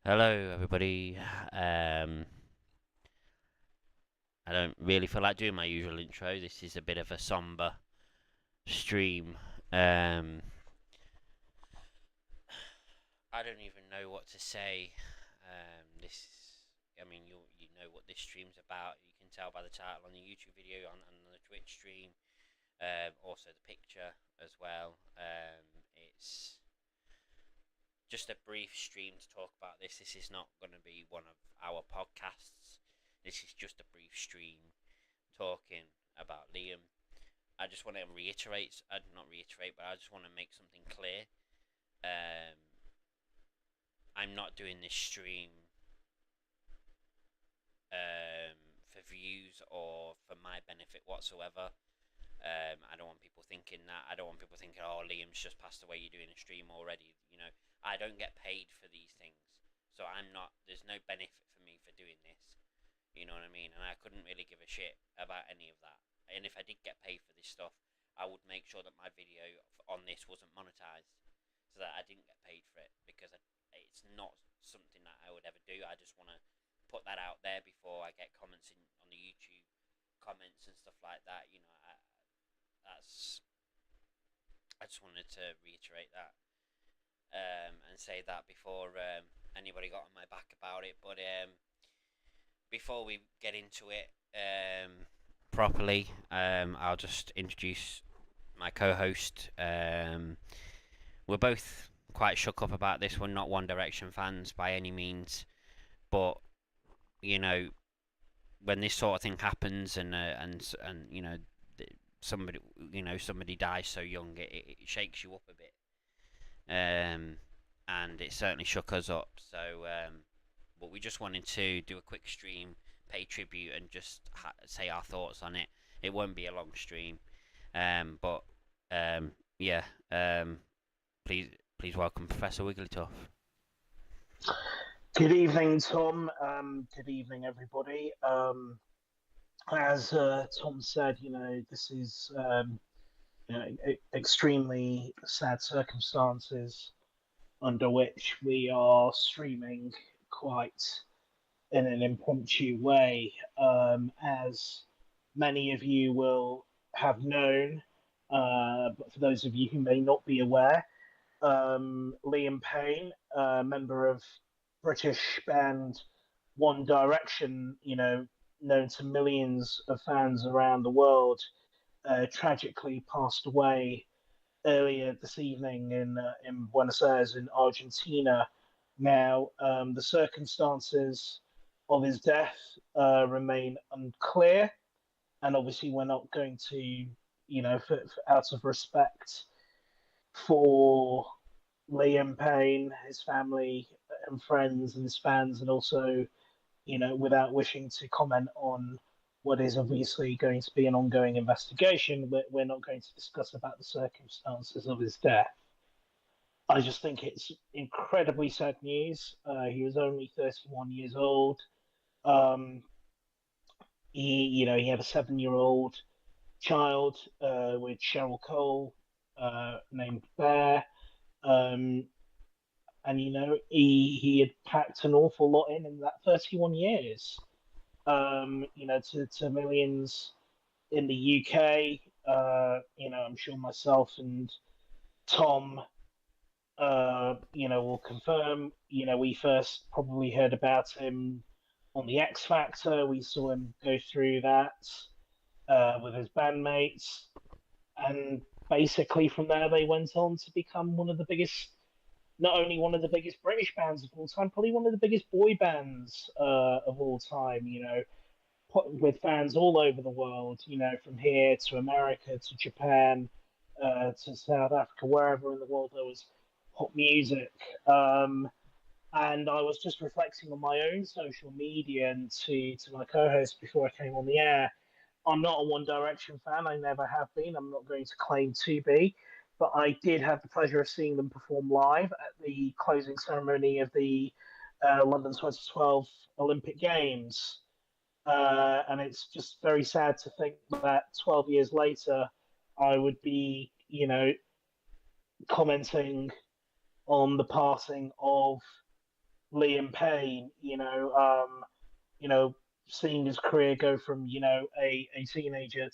Hello, everybody. I don't really feel like doing my usual intro. This is a bit of a somber stream. Um, I don't even know what to say. I mean, you know what this stream's about. You can tell by the title on the YouTube video, on the Twitch stream, also the picture as well. It's just a brief stream to talk about this. This is not going to be one of our podcasts. This is just a brief stream talking about Liam. I just want to reiterate, not reiterate, but I just want to make something clear. Um, I'm not doing this stream for views or for my benefit whatsoever. I don't want people thinking that. I don't want people thinking, oh, Liam's just passed away, you're doing a stream already. I don't get paid for these things. So there's no benefit for me for doing this. You know what I mean? And I couldn't really give a shit about any of that. And if I did get paid for this stuff, I would make sure that my video on this wasn't monetized, so that I didn't get paid for it, because it's not something that I would ever do. I just want to put that out there before I get comments on the YouTube comments and stuff like that. That's I just wanted to reiterate that, and say that before anybody got on my back about it. But before we get into it properly, I'll just introduce my co-host. We're both quite shook up about this. We're not One Direction fans by any means, but you know, when this sort of thing happens, and somebody dies so young, it shakes you up a bit. And it certainly shook us up. So, but we just wanted to do a quick stream, pay tribute, and just say our thoughts on it. It won't be a long stream, but yeah. Please welcome Professor Wigglytuff. Good evening, Tom. Good evening, everybody. As Tom said, this is extremely sad circumstances under which we are streaming quite in an impromptu way. As many of you will have known, but for those of you who may not be aware, Liam Payne, a member of British band One Direction, known to millions of fans around the world, tragically passed away earlier this evening in Buenos Aires in Argentina. Now, the circumstances of his death remain unclear, and obviously we're not going to, out of respect for Liam Payne, his family and friends and his fans, and also, without wishing to comment on what is obviously going to be an ongoing investigation, we're not going to discuss about the circumstances of his death. I just think it's incredibly sad news. He was only 31 years old. Um, he had a 7-year-old child with Cheryl Cole, named Bear. Um, and he had packed an awful lot in that 31 years. To millions in the UK. I'm sure myself and Tom, will confirm. We first probably heard about him on the X Factor. We saw him go through that with his bandmates, and basically from there they went on to become one of the biggest, not only one of the biggest British bands of all time, probably one of the biggest boy bands of all time. With fans all over the world. From here to America to Japan to South Africa, wherever in the world there was pop music. And I was just reflecting on my own social media and to my co-host before I came on the air. I'm not a One Direction fan. I never have been. I'm not going to claim to be. But I did have the pleasure of seeing them perform live at the closing ceremony of the London 2012 Olympic Games. And it's just very sad to think that 12 years later, I would be, commenting on the passing of Liam Payne, you know, seeing his career go from a teenager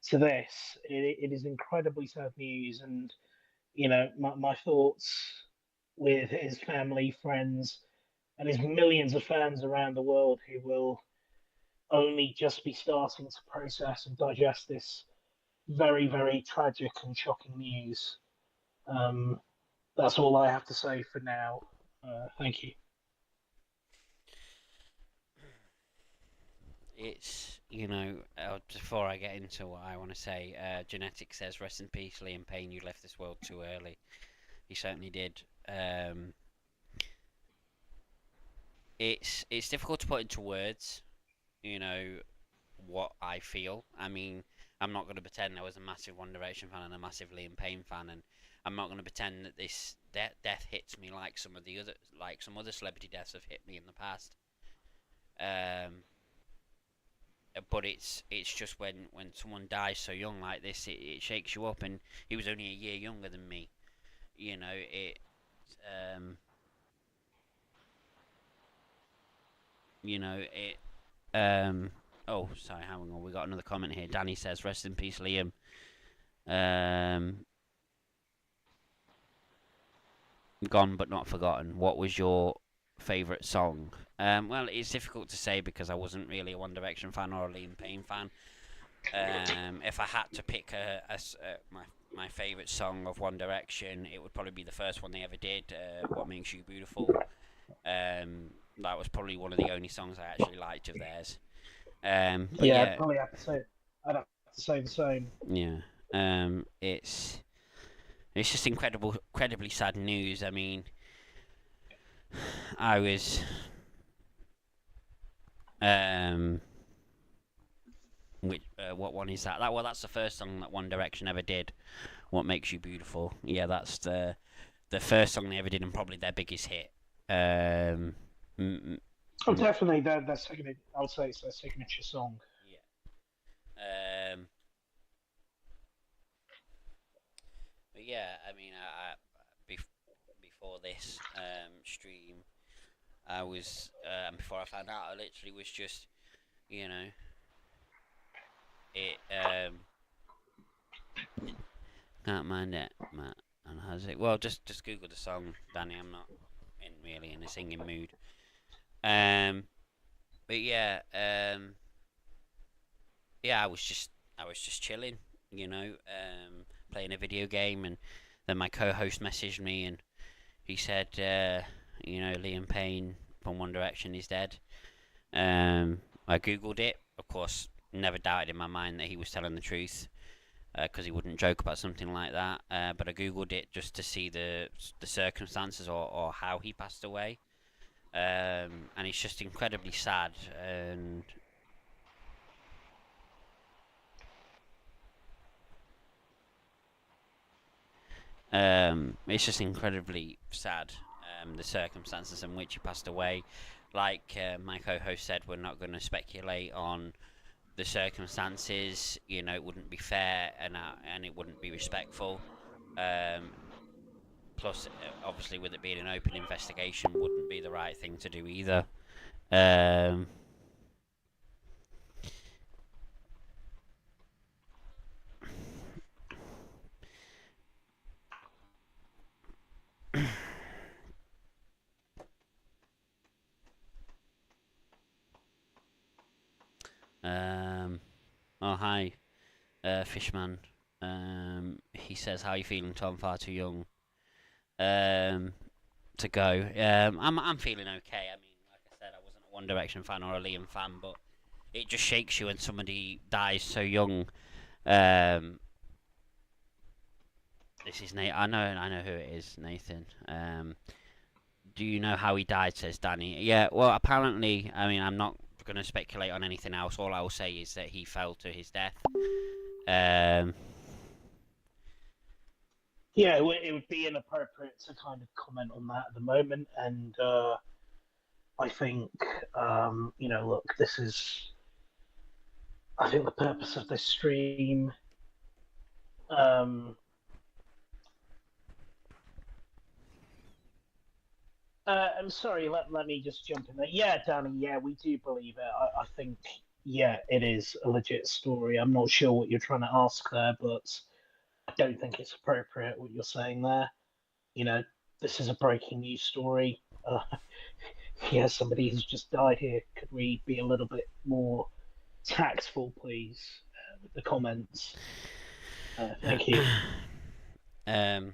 to this, it is incredibly sad news, and my thoughts with his family, friends, and his millions of fans around the world who will only just be starting to process and digest this very, very tragic and shocking news. Um, that's all I have to say for now. Thank you. It's, before I get into what I want to say, Genetic says, rest in peace, Liam Payne, you left this world too early. He certainly did. It's difficult to put into words, you know, what I feel. I mean, I'm not going to pretend I was a massive One Direction fan and a massive Liam Payne fan, and I'm not going to pretend that this death hits me like some other celebrity deaths have hit me in the past. Um, but it's just when someone dies so young like this, it shakes you up. And he was only a year younger than me. You know it. Um, it. Oh, sorry. Hang on. We got another comment here. Danny says, "Rest in peace, Liam." Um, Gone but not forgotten. What was your favourite song? Well, it's difficult to say because I wasn't really a One Direction fan or a Liam Payne fan. If I had to pick my favourite song of One Direction, it would probably be the first one they ever did, "What Makes You Beautiful." That was probably one of the only songs I actually liked of theirs. But Yeah, I'd yeah, probably have to say I'd have to say the same. yeah. It's just incredibly sad news. I mean, I was um. What one is that? That's the first song that One Direction ever did. "What Makes You Beautiful." Yeah, that's the first song they ever did and probably their biggest hit. Um, mm, Oh, definitely. Their second, I would say it's their signature song. yeah. But yeah, I mean, before this stream, I was before I found out, I literally was just, you know, it can't mind it, Matt. And has it? Well, just Google the song, Danny. I'm not really in a singing mood. Um, but yeah, I was just chilling, playing a video game, and then my co-host messaged me, and he said, Liam Payne from One Direction is dead. I googled it, of course, never doubted in my mind that he was telling the truth, because he wouldn't joke about something like that. But I googled it just to see the circumstances or how he passed away, and it's just incredibly sad. And it's just incredibly sad, the circumstances in which he passed away. Like my co-host said, we're not going to speculate on the circumstances. It wouldn't be fair, and it wouldn't be respectful. Um, Plus, obviously, with it being an open investigation, wouldn't be the right thing to do either. Um, um, oh hi, Fishman. He says, "How are you feeling, Tom? Far too young um, to go." I'm feeling okay. I mean, like I said, I wasn't a One Direction fan or a Liam fan, but it just shakes you when somebody dies so young. Um, this is Nate. I know who it is, Nathan. Do you know how he died? Says Danny. Yeah. Well, apparently, I mean, I'm not going to speculate on anything else. All I will say is that he fell to his death. Um, Yeah, it would be inappropriate to kind of comment on that at the moment, and I think look, this is. I think the purpose of this stream um, I'm sorry, let me just jump in there. Yeah, Danny, yeah, we do believe it. I think, yeah, it is a legit story. I'm not sure what you're trying to ask there, but I don't think it's appropriate what you're saying there. You know, this is a breaking news story. Yeah, somebody has just died here. Could we be a little bit more tactful, please, with the comments? Thank you. um,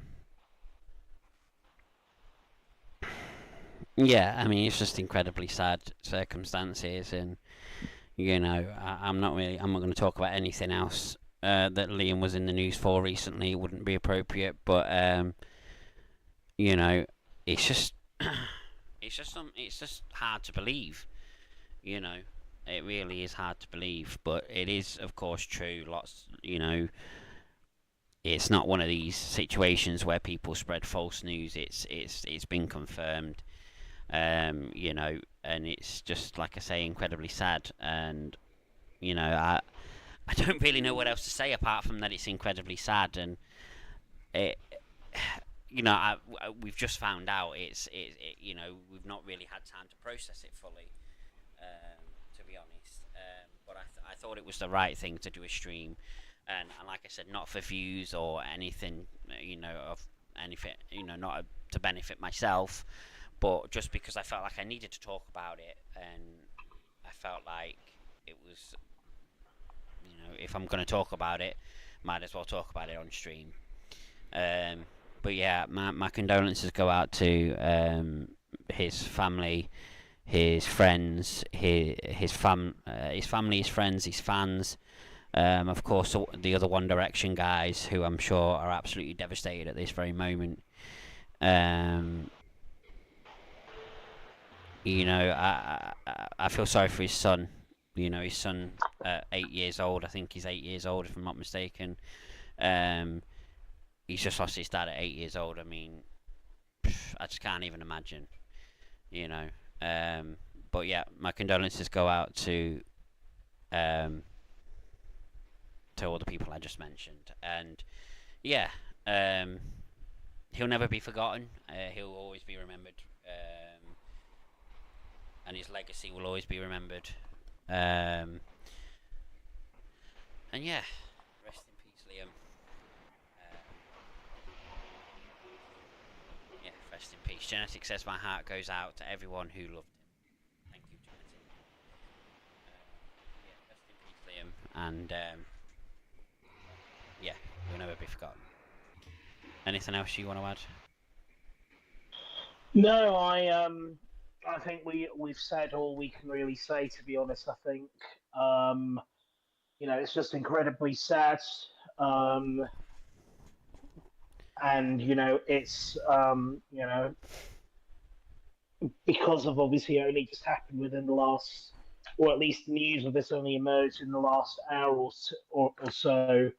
yeah, I mean, it's just incredibly sad circumstances, and I'm not going to talk about anything else that Liam was in the news for recently. It wouldn't be appropriate, but you know, it's just, it's just hard to believe. You know, it really is hard to believe, but it is, of course, true. It's not one of these situations where people spread false news. It's been confirmed. And it's just, like I say, incredibly sad. And I don't really know what else to say apart from that it's incredibly sad. And it, we've just found out. We've not really had time to process it fully, to be honest. But I thought it was the right thing to do a stream, and like I said, not for views or anything, of anything, not to benefit myself, but just because I felt like I needed to talk about it, and I felt like it was, if I'm going to talk about it, might as well talk about it on stream. Um, but yeah, my condolences go out to his family, his friends, his family, his friends, his fans. Of course, the other One Direction guys, who I'm sure are absolutely devastated at this very moment. Um, I feel sorry for his son. His son, 8 years old. I think he's 8 years old, if I'm not mistaken. Um, he's just lost his dad at 8 years old. I mean, I just can't even imagine. You know. Um, but yeah, my condolences go out um, to all the people I just mentioned, and yeah, um, he'll never be forgotten. He'll always be remembered, and his legacy will always be remembered. Um, and yeah, rest in peace, Liam. Yeah, rest in peace. Genetic says my heart goes out to everyone who loved him. Thank you, Genetic. Yeah, rest in peace, Liam. And yeah, you'll never be forgotten. Anything else you want to add? No, I think we've said all we can really say. To be honest, I think um, it's just incredibly sad, um, and it's because of obviously only just happened within the last, or at least news of this only emerged in the last hour or so.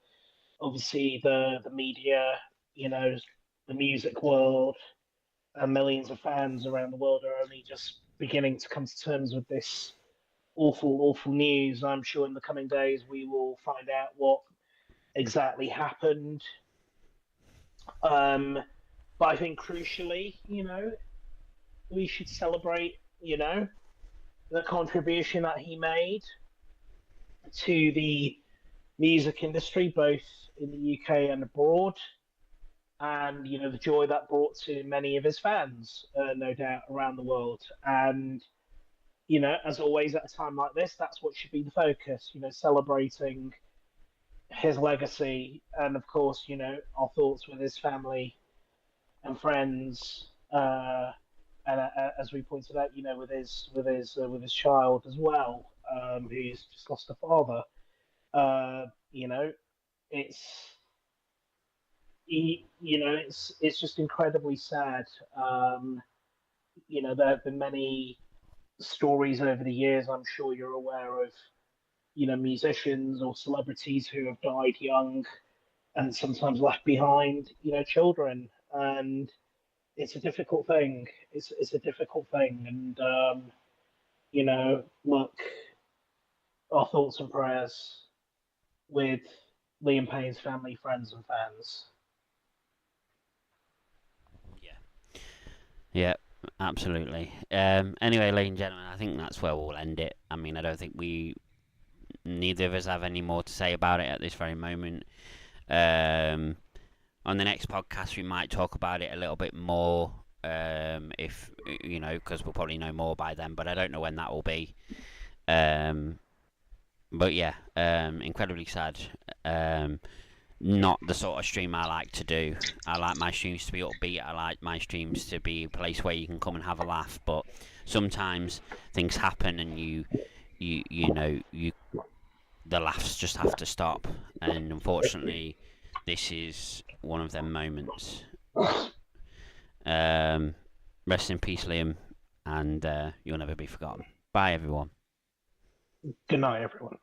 Obviously, the media, you know, the music world, and millions of fans around the world are only just beginning to come to terms with this awful news. I'm sure in the coming days we will find out what exactly happened. Um, but I think crucially, we should celebrate, the contribution that he made to the music industry, both in the UK and abroad, and the joy that brought to many of his fans, no doubt, around the world. And as always, at a time like this, that's what should be the focus. Celebrating his legacy, and of course, our thoughts with his family and friends. And as we pointed out, with his child as well, who's just lost a father. You know, it's it's just incredibly sad. There have been many stories over the years. I'm sure you're aware of, musicians or celebrities who have died young and sometimes left behind, children. And it's a difficult thing. It's a difficult thing. And look, our thoughts and prayers with Liam Payne's family, friends, and fans. Yeah. Yeah. absolutely. Anyway, ladies and gentlemen, I think that's where we'll end it. I mean, I don't think neither of us have any more to say about it at this very moment. Um, on the next podcast, we might talk about it a little bit more. If you know, because we'll probably know more by then, but I don't know when that will be. Um, but yeah, incredibly sad. Not the sort of stream I like to do. I like my streams to be upbeat. I like my streams to be a place where you can come and have a laugh. But sometimes things happen, and you know the laughs just have to stop. And unfortunately, this is one of them moments. Um, rest in peace, Liam, and you'll never be forgotten. Bye, everyone. Good night, everyone.